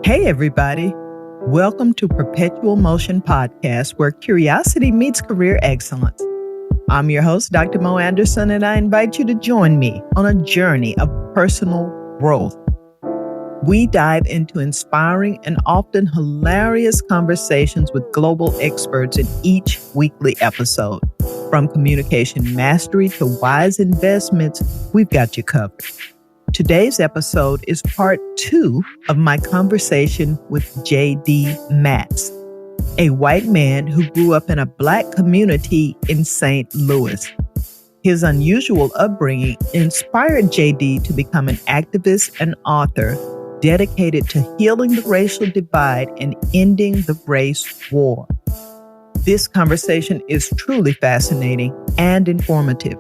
Hey, everybody. Welcome to Perpetual Motion Podcast, where curiosity meets career excellence. I'm your host, Dr. Mo Anderson, and I invite you to join me on a journey of personal growth. We dive into inspiring and often hilarious conversations with global experts in each weekly episode. From communication mastery to wise investments, we've got you covered. Today's episode is part 2 of my conversation with J.D. Matz, a white man who grew up in a Black community in St. Louis. His unusual upbringing inspired J.D. to become an activist and author dedicated to healing the racial divide and ending the race war. This conversation is truly fascinating and informative.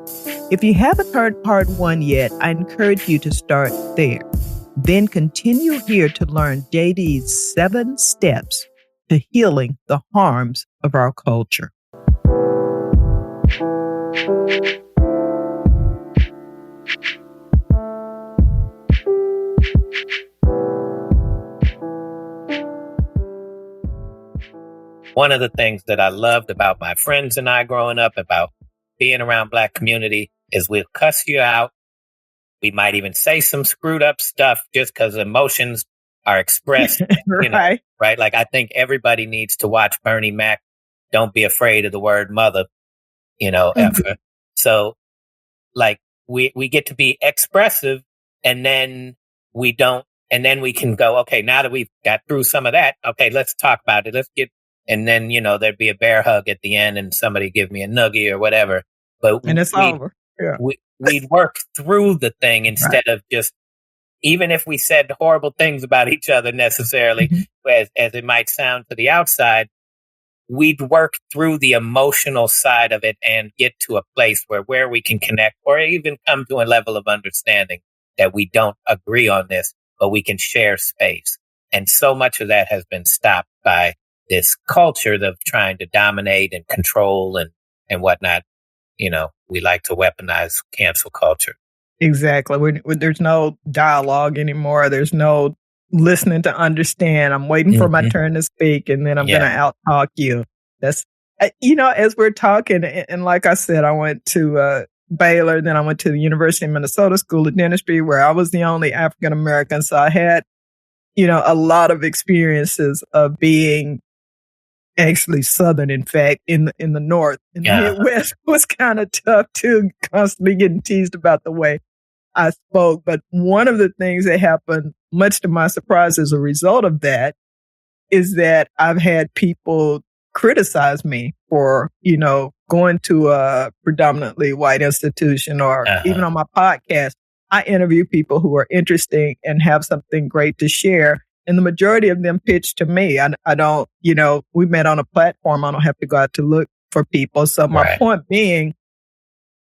If you haven't heard part 1 yet, I encourage you to start there. Then continue here to learn JD's 7 steps to healing the harms of our culture. One of the things that I loved about my friends and I growing up, about being around Black community, is we'll cuss you out. We might even say some screwed up stuff just because emotions are expressed. Right. Right? Like, I think everybody needs to watch Bernie Mac, Don't Be Afraid of the Word Mother, ever. So, like, we get to be expressive, and then we don't, and then we can go, okay, now that we've got through some of that, okay, let's talk about it. And then, there'd be a bear hug at the end and somebody give me a noogie or whatever. But And it's over. Yeah. We'd work through the thing instead of just, even if we said horrible things about each other necessarily, as it might sound to the outside, we'd work through the emotional side of it and get to a place where we can connect or even come to a level of understanding that we don't agree on this, but we can share space. And so much of that has been stopped by this culture of trying to dominate and control and whatnot. We like to weaponize cancel culture. Exactly. There's no dialogue anymore. There's no listening to understand. I'm waiting for my turn to speak, and then I'm going to out-talk you. That's, as we're talking, and like I said, I went to Baylor, then I went to the University of Minnesota School of Dentistry, where I was the only African-American. So I had, a lot of experiences of being actually Southern, in fact, in the North. In the Midwest was kind of tough too, constantly getting teased about the way I spoke. But one of the things that happened, much to my surprise as a result of that, is that I've had people criticize me for, going to a predominantly white institution, or even on my podcast, I interview people who are interesting and have something great to share. And the majority of them pitch to me. I don't, we met on a platform. I don't have to go out to look for people. So my point being,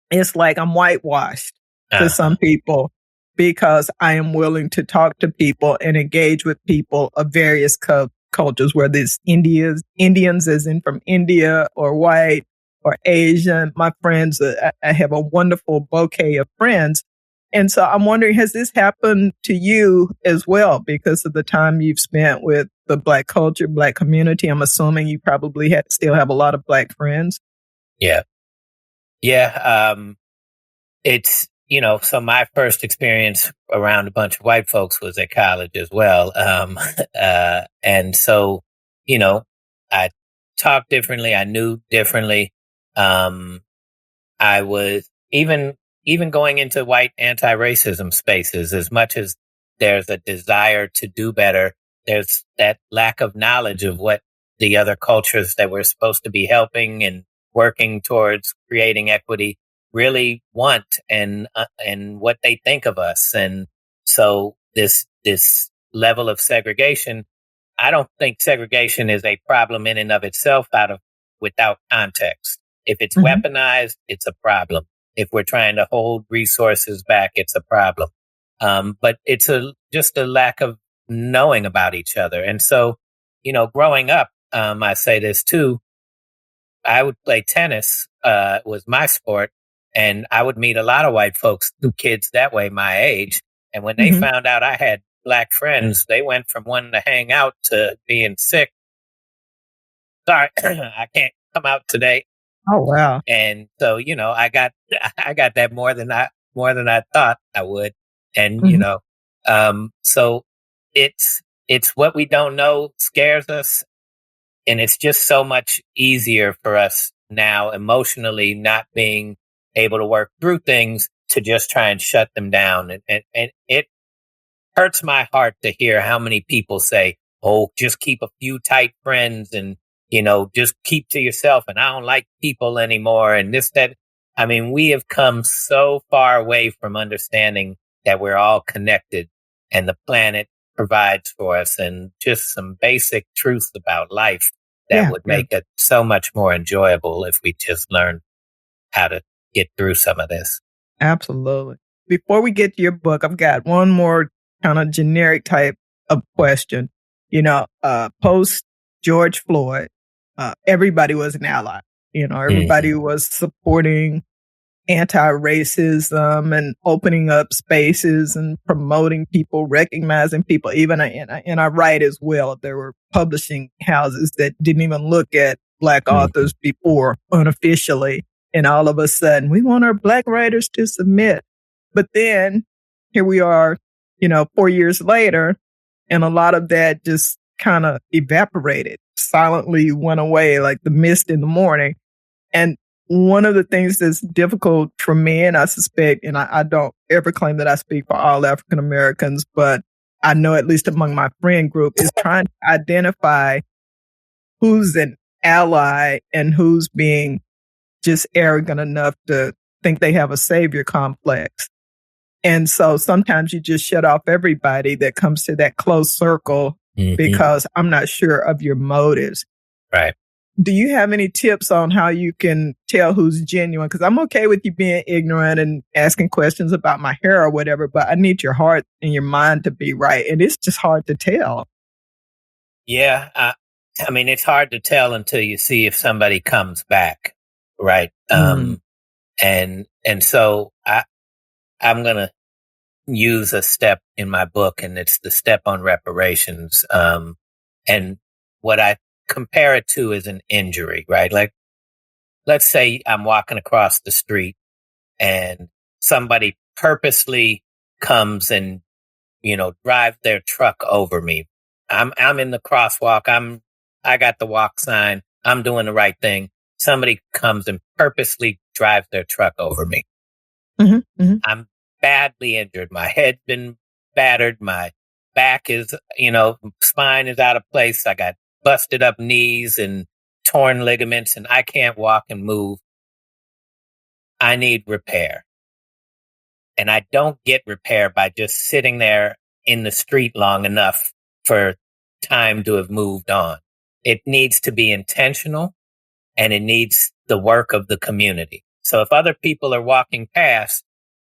it's like I'm whitewashed to some people because I am willing to talk to people and engage with people of various cultures, whether it's Indians as in from India, or white or Asian. My friends, I have a wonderful bouquet of friends. And so I'm wondering, has this happened to you as well because of the time you've spent with the Black culture, Black community? I'm assuming you probably still have a lot of Black friends. Yeah. It's, so my first experience around a bunch of white folks was at college as well. And so, I talked differently. I knew differently. I was even going into white anti-racism spaces, as much as there's a desire to do better, there's that lack of knowledge of what the other cultures that we're supposed to be helping and working towards creating equity really want and what they think of us. And so this level of segregation, I don't think segregation is a problem in and of itself without context. If it's weaponized, it's a problem. If we're trying to hold resources back, it's a problem. But it's just a lack of knowing about each other. And so, growing up, I say this too, I would play tennis, was my sport. And I would meet a lot of white folks, kids that way, my age. And when they found out I had Black friends, they went from wanting to hang out to being sick. Sorry, I can't come out today. Oh, wow. And so, I got that more than I thought I would. And, so it's what we don't know scares us. And it's just so much easier for us now emotionally not being able to work through things to just try and shut them down. And it hurts my heart to hear how many people say, oh, just keep a few tight friends and, just keep to yourself. And I don't like people anymore. And this, that. I mean, we have come so far away from understanding that we're all connected and the planet provides for us, and just some basic truths about life that would make it so much more enjoyable if we just learn how to get through some of this. Absolutely. Before we get to your book, I've got one more kind of generic type of question. Post George Floyd, everybody was an ally. Everybody was supporting anti-racism and opening up spaces and promoting people, recognizing people. Even and I write as well. There were publishing houses that didn't even look at Black authors before unofficially. And all of a sudden, we want our Black writers to submit. But then here we are, 4 years later, and a lot of that just kind of evaporated, silently went away like the mist in the morning. And one of the things that's difficult for me, and I suspect, and I don't ever claim that I speak for all African Americans, but I know at least among my friend group, is trying to identify who's an ally and who's being just arrogant enough to think they have a savior complex. And so sometimes you just shut off everybody that comes to that close circle because I'm not sure of your motives. Right. Do you have any tips on how you can tell who's genuine? Because I'm okay with you being ignorant and asking questions about my hair or whatever, but I need your heart and your mind to be right. And it's just hard to tell. Yeah. I mean, it's hard to tell until you see if somebody comes back. Right. And so I'm going to use a step in my book, and it's the step on reparations. And what I compare it to is an injury, right? Like, let's say I'm walking across the street and somebody purposely comes and, drive their truck over me. I'm in the crosswalk. I got the walk sign. I'm doing the right thing. Somebody comes and purposely drives their truck over me. I'm badly injured. My head's been battered. My back is, spine is out of place. I got busted up knees and torn ligaments, and I can't walk and move. I need repair. And I don't get repair by just sitting there in the street long enough for time to have moved on. It needs to be intentional, and it needs the work of the community. So if other people are walking past,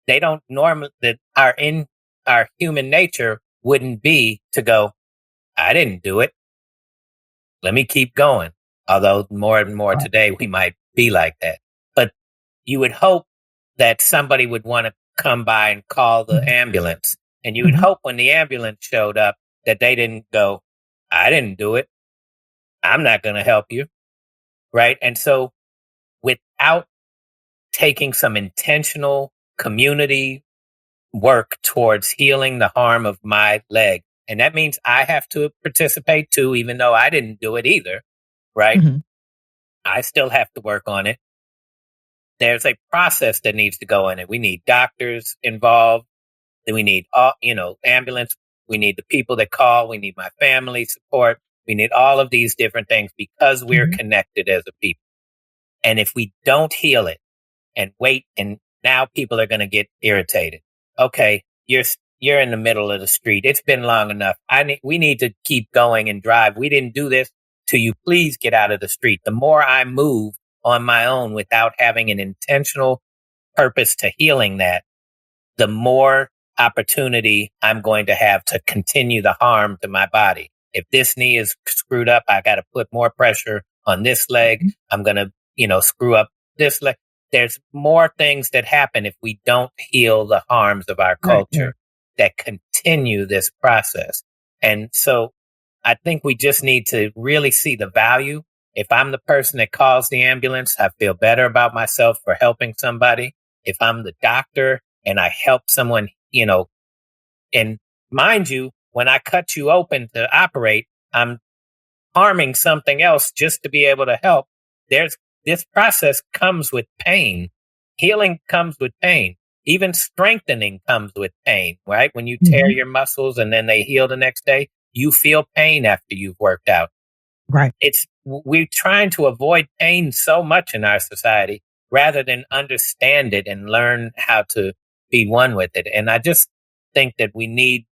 they don't normally, that our human nature wouldn't be to go, I didn't do it. Let me keep going. Although more and more today, we might be like that. But you would hope that somebody would want to come by and call the ambulance. And you would hope when the ambulance showed up that they didn't go, I didn't do it. I'm not going to help you. Right. And so without taking some intentional community work towards healing the harm of my leg, and that means I have to participate too, even though I didn't do it either, right? I still have to work on it. There's a process that needs to go in it. We need doctors involved. Then we need ambulance. We need the people that call. We need my family support. We need all of these different things because we're connected as a people. And if we don't heal it and wait, and now people are going to get irritated. Okay, you're in the middle of the street. It's been long enough. We need to keep going and drive. We didn't do this till you please get out of the street. The more I move on my own without having an intentional purpose to healing that, the more opportunity I'm going to have to continue the harm to my body. If this knee is screwed up, I got to put more pressure on this leg. I'm going to, screw up this leg. There's more things that happen if we don't heal the harms of our culture that continue this process. And so I think we just need to really see the value. If I'm the person that calls the ambulance, I feel better about myself for helping somebody. If I'm the doctor and I help someone, and mind you, when I cut you open to operate, I'm harming something else just to be able to help. This process comes with pain. Healing comes with pain. Even strengthening comes with pain, right? When you tear your muscles and then they heal the next day, you feel pain after you've worked out. Right. We're trying to avoid pain so much in our society rather than understand it and learn how to be one with it. And I just think that we need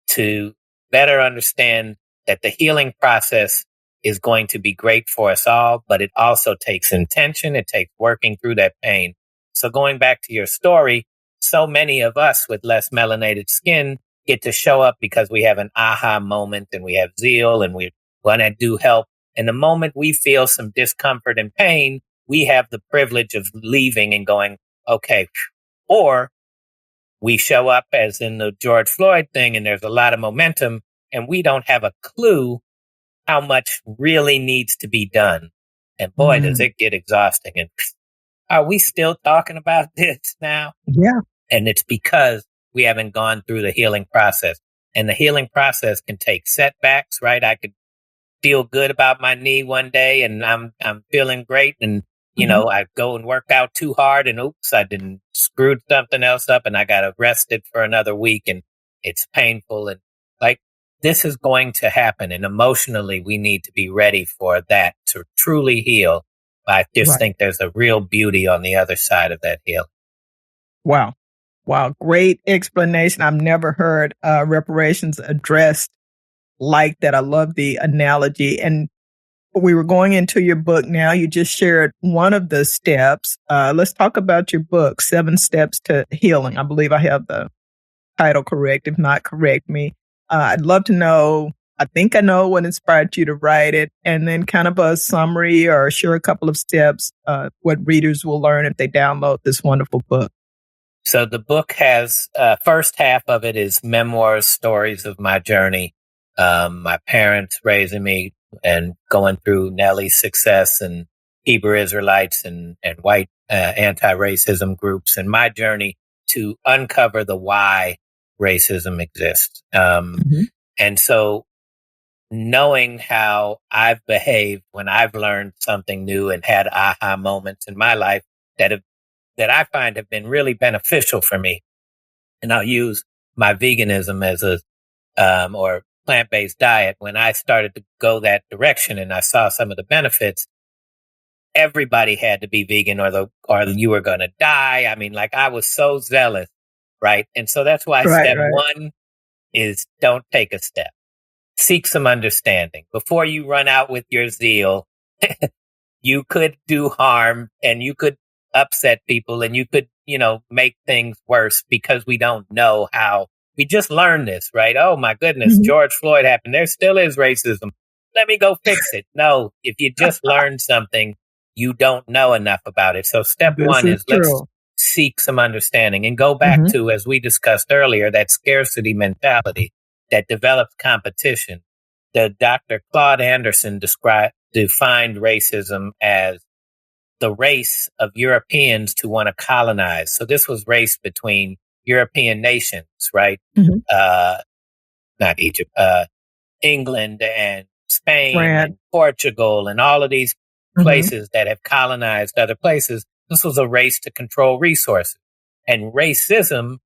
to better understand that the healing process is going to be great for us all, but it also takes intention. It takes working through that pain. So going back to your story, so many of us with less melanated skin get to show up because we have an aha moment and we have zeal and we want to do help. And the moment we feel some discomfort and pain, we have the privilege of leaving and going, okay. Or we show up as in the George Floyd thing and there's a lot of momentum and we don't have a clue how much really needs to be done. And boy, does it get exhausting. And are we still talking about this now? Yeah. And it's because we haven't gone through the healing process. And the healing process can take setbacks, right? I could feel good about my knee one day and I'm feeling great. And, I go and work out too hard and oops, I didn't screwed something else up and I got arrested for another week and it's painful. And this is going to happen. And emotionally, we need to be ready for that to truly heal. I just think there's a real beauty on the other side of that healing. Wow. Great explanation. I've never heard reparations addressed like that. I love the analogy. And we were going into your book now. You just shared one of the steps. Let's talk about your book, 7 Steps to Healing. I believe I have the title correct. If not, correct me. I'd love to know, I think I know what inspired you to write it, and then kind of a summary or share a couple of steps, what readers will learn if they download this wonderful book. So the book has, first half of it is memoirs, stories of my journey, my parents raising me and going through Nellie's success and Hebrew Israelites and white anti-racism groups and my journey to uncover the why racism exists. And so knowing how I've behaved when I've learned something new and had aha moments in my life that I find have been really beneficial for me. And I'll use my veganism as or plant-based diet. When I started to go that direction and I saw some of the benefits, everybody had to be vegan or you were going to die. I mean, I was so zealous. Right. And so that's why step 1 is don't take a step. Seek some understanding. Before you run out with your zeal, you could do harm and you could upset people and you could, make things worse because we don't know how. We just learned this, right? Oh my goodness, George Floyd happened. There still is racism. Let me go fix it. No, if you just learned something, you don't know enough about it. So step 1 is let's seek some understanding and go back to, as we discussed earlier, that scarcity mentality that develops competition. The Dr. Claude Anderson defined racism as the race of Europeans to want to colonize. So this was race between European nations, right? Not Egypt, England and Spain and Portugal and all of these places that have colonized other places. This was a race to control resources. And racism,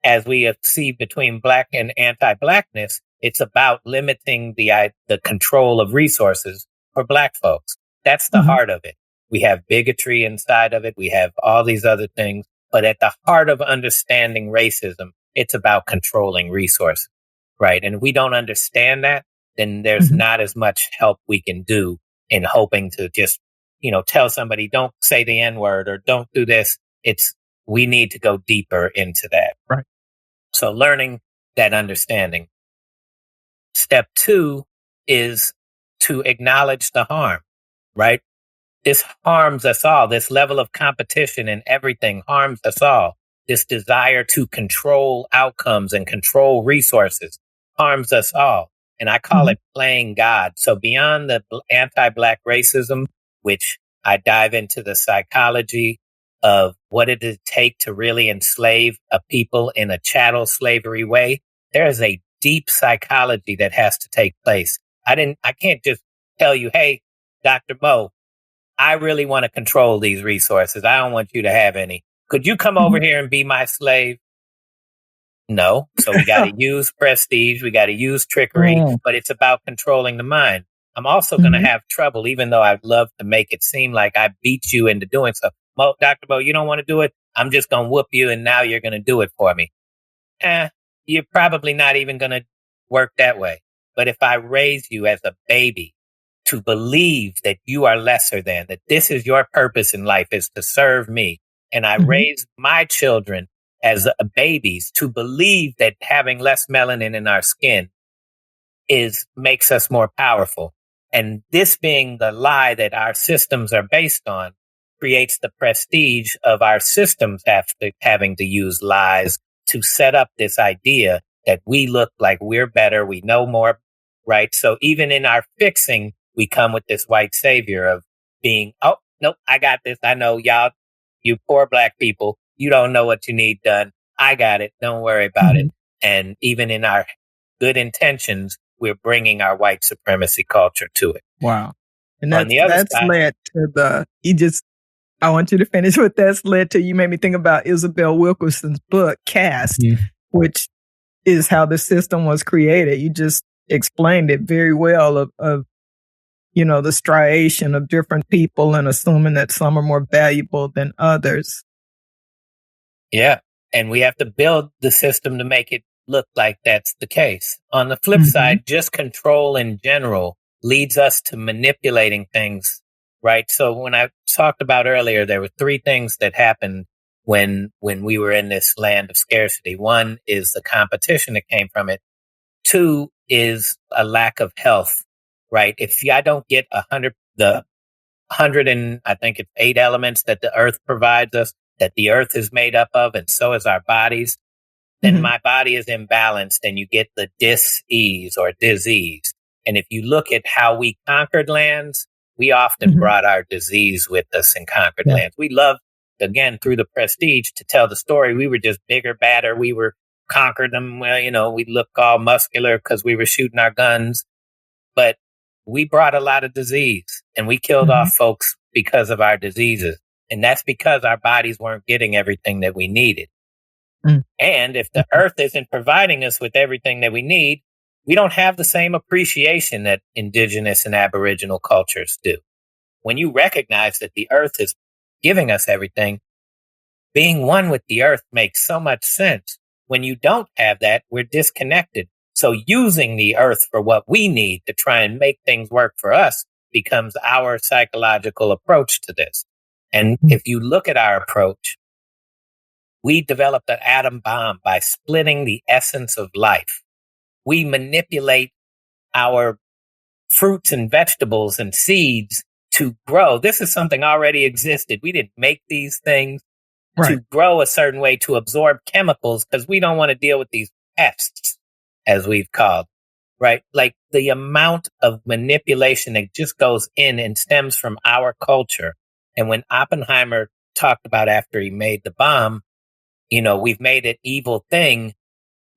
as we see between Black and anti-Blackness, it's about limiting the control of resources for Black folks. That's the heart of it. We have bigotry inside of it. We have all these other things. But at the heart of understanding racism, it's about controlling resources, right? And if we don't understand that, then there's not as much help we can do in hoping to just, tell somebody, don't say the N-word or don't do this. We need to go deeper into that. Right. So learning that understanding. Step 2 is to acknowledge the harm, right? This harms us all. This level of competition and everything harms us all. this desire to control outcomes and control resources harms us all. And I call it playing God. So beyond the anti-Black racism, which I dive into the psychology of what did it take to really enslave a people in a chattel slavery way, there is a deep psychology that has to take place. I can't just tell you, hey, Dr. Mo, I really want to control these resources. I don't want you to have any. Could you come over here and be my slave? No. So we got to use prestige. We got to use trickery, but it's about controlling the mind. I'm also going to have trouble, even though I'd love to make it seem like I beat you into doing so. Dr. Mo, you don't want to do it? I'm just going to whoop you and now you're going to do it for me. You're probably not even going to work that way. But if I raise you as a baby to believe that you are lesser than, that this is your purpose in life is to serve me, and I raise my children as babies to believe that having less melanin in our skin makes us more powerful. And this being the lie that our systems are based on creates the prestige of our systems having to use lies to set up this idea that we look like we're better, we know more, right? So even in our fixing, we come with this white savior of being, oh, nope, I got this. I know y'all, you poor Black people, you don't know what you need done. I got it. Don't worry about it. And even in our good intentions, we're bringing our white supremacy culture to it. Wow. And that's led to I want you to finish what that's led to. You made me think about Isabel Wilkerson's book, Caste, which is how the system was created. You just explained it very well of the striation of different people and assuming that some are more valuable than others. Yeah. And we have to build the system to make it look like that's the case. On the flip side, just control in general leads us to manipulating things, right? So when I talked about earlier, there were 3 things that happened when we were in this land of scarcity. 1 is the competition that came from it. 2 is a lack of health, right? If I don't get 100 and I think it's 8 elements that the earth provides us, that the earth is made up of, and so is our bodies, then my body is imbalanced and you get the dis-ease or disease. And if you look at how we conquered lands, we often brought our disease with us and conquered lands. We love, again, through the prestige to tell the story. We were just bigger, badder. We were conquered them. Well, we look all muscular because we were shooting our guns. But we brought a lot of disease and we killed off folks because of our diseases. And that's because our bodies weren't getting everything that we needed. And if the earth isn't providing us with everything that we need, we don't have the same appreciation that indigenous and aboriginal cultures do. When you recognize that the earth is giving us everything, being one with the earth makes so much sense. When you don't have that, we're disconnected. So using the earth for what we need to try and make things work for us becomes our psychological approach to this. And if you look at our approach, we developed an atom bomb by splitting the essence of life. We manipulate our fruits and vegetables and seeds to grow. This is something already existed. We didn't make these things to grow a certain way to absorb chemicals because we don't want to deal with these pests, as we've called, right? Like the amount of manipulation that just goes in and stems from our culture. And when Oppenheimer talked about after he made the bomb, we've made an evil thing.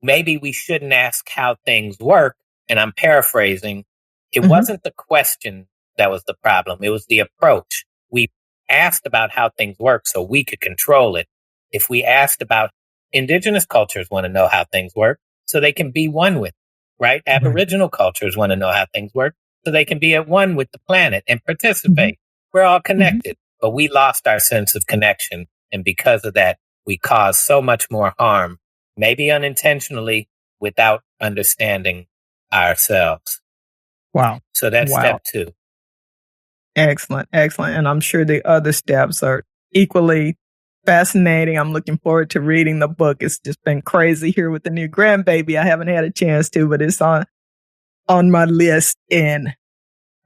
Maybe we shouldn't ask how things work. And I'm paraphrasing. It wasn't the question that was the problem. It was the approach. We asked about how things work so we could control it. If we asked about indigenous cultures want to know how things work so they can be one with, right? Aboriginal cultures want to know how things work so they can be at one with the planet and participate. We're all connected, but we lost our sense of connection. And because of that, we cause so much more harm, maybe unintentionally, without understanding ourselves. Wow. So that's step 2. Excellent. And I'm sure the other steps are equally fascinating. I'm looking forward to reading the book. It's just been crazy here with the new grandbaby. I haven't had a chance to, but it's on my list and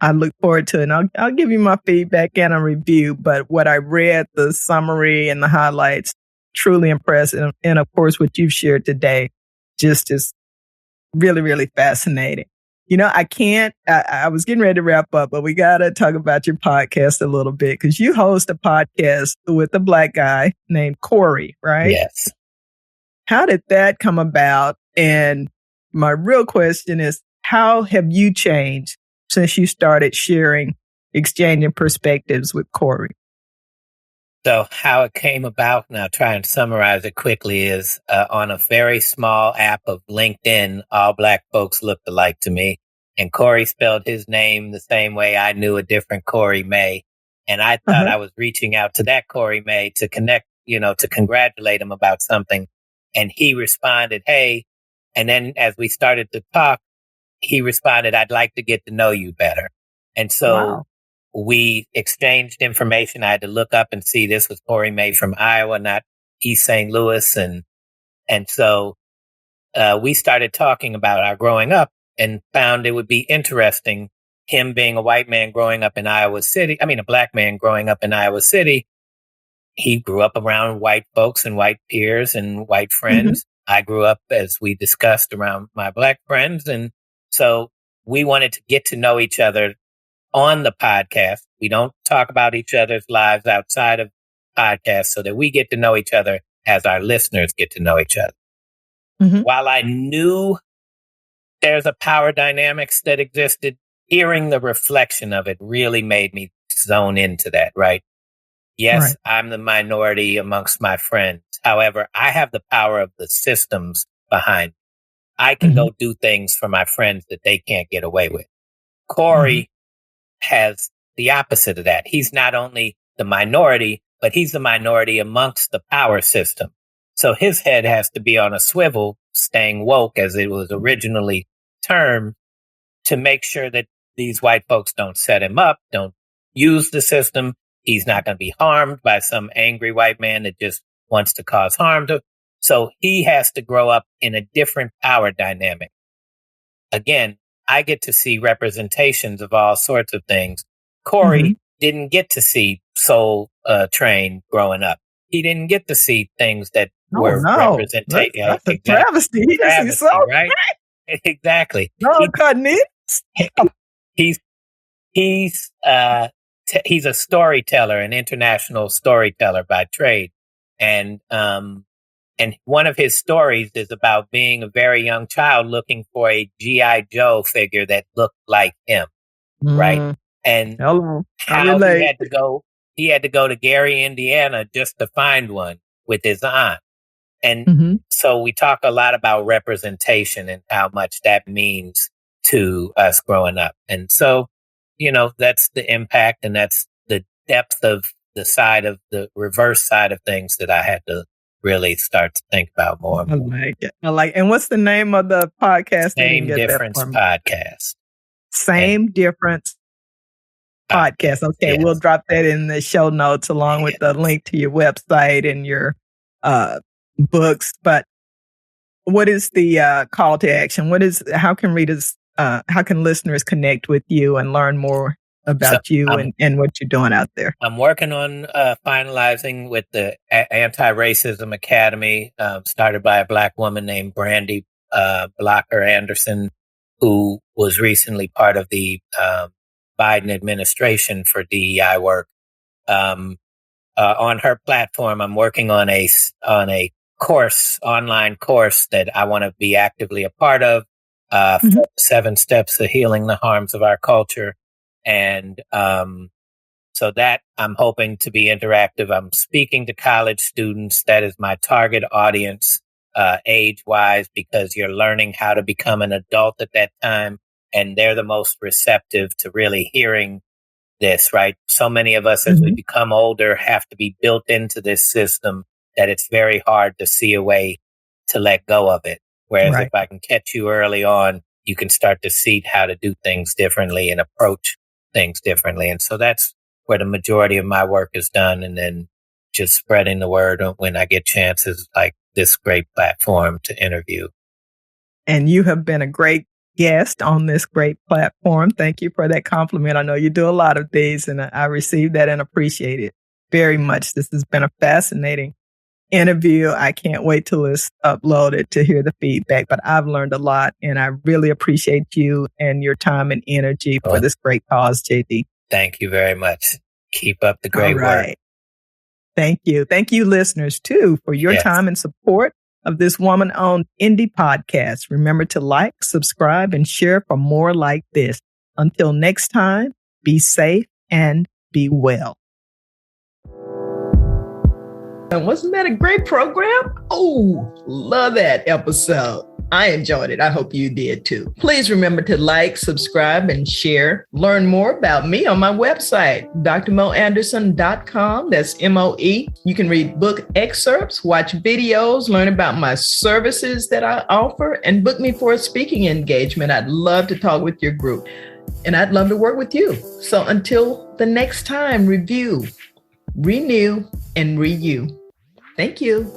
I look forward to it. And I'll give you my feedback and a review. But what I read, the summary and the highlights, truly impressed. And of course, what you've shared today just is really, really fascinating. I was getting ready to wrap up, but we got to talk about your podcast a little bit because you host a podcast with a Black guy named Corey, right? Yes. How did that come about? And my real question is, how have you changed since you started exchanging perspectives with Corey? So how it came about, and I'll try and summarize it quickly, is on a very small app of LinkedIn, all Black folks looked alike to me. And Corey spelled his name the same way I knew a different Corey May. And I thought I was reaching out to that Corey May to connect, to congratulate him about something. And he responded, hey. And then as we started to talk, he responded, I'd like to get to know you better. And so we exchanged information. I had to look up and see this was Corey May from Iowa, not East St. Louis. And so we started talking about our growing up and found it would be interesting, him being a white man growing up in Iowa City. I mean, a Black man growing up in Iowa City. He grew up around white folks and white peers and white friends. Mm-hmm. I grew up, as we discussed, around my Black friends. And so we wanted to get to know each other on the podcast. We don't talk about each other's lives outside of podcasts so that we get to know each other as our listeners get to know each other. Mm-hmm. While I knew there's a power dynamics that existed, hearing the reflection of it really made me zone into that, right? Yes, right. I'm the minority amongst my friends. However, I have the power of the systems behind me. I can go do things for my friends that they can't get away with. Corey has the opposite of that. He's not only the minority, but he's the minority amongst the power system. So his head has to be on a swivel, staying woke as it was originally termed, to make sure that these white folks don't set him up, don't use the system. He's not going to be harmed by some angry white man that just wants to cause harm to. So he has to grow up in a different power dynamic. Again, I get to see representations of all sorts of things. Corey didn't get to see Soul Train growing up. He didn't get to see things that were representation. That's a travesty. He didn't see Soul right? Exactly. No, cutting it. He's a storyteller, an international storyteller by trade. And one of his stories is about being a very young child looking for a G.I. Joe figure that looked like him, right? And how he had to go to Gary, Indiana just to find one with his aunt. And so we talk a lot about representation and how much that means to us growing up. And so, that's the impact, and that's the depth of the reverse side of things that I had to really start to think about more. I like it. And what's the name of the podcast? Same Difference Podcast. Same Difference Podcast. Okay, yes. We'll drop that in the show notes along with the link to your website and your books. But what is the call to action? How can listeners connect with you and learn more about you and what you're doing out there? I'm working on finalizing with the Anti-Racism Academy, started by a Black woman named Brandy Blocker Anderson, who was recently part of the Biden administration for DEI work. On her platform, I'm working on a online course that I want to be actively a part of, 7 Steps to Healing the Harms of Our Culture. And so that I'm hoping to be interactive. I'm speaking to college students. That is my target audience, age-wise, because you're learning how to become an adult at that time. And they're the most receptive to really hearing this, right? So many of us, as we become older, have to be built into this system that it's very hard to see a way to let go of it. Whereas if I can catch you early on, you can start to see how to do things differently and approach things differently. And so that's where the majority of my work is done. And then just spreading the word when I get chances like this great platform to interview. And you have been a great guest on this great platform. Thank you for that compliment. I know you do a lot of these, and I received that and appreciate it very much. This has been a fascinating interview. I can't wait till it's uploaded to hear the feedback, but I've learned a lot, and I really appreciate you and your time and energy for this great cause, JD. Thank you very much. Keep up the great work. Thank you. Thank you, listeners, too, for your time and support of this woman-owned indie podcast. Remember to like, subscribe, and share for more like this. Until next time, be safe and be well. And wasn't that a great program? Oh, love that episode. I enjoyed it. I hope you did too. Please remember to like, subscribe, and share. Learn more about me on my website, drmoanderson.com. That's MOE. You can read book excerpts, watch videos, learn about my services that I offer, and book me for a speaking engagement. I'd love to talk with your group, and I'd love to work with you. So until the next time, review, renew, and renew. Thank you.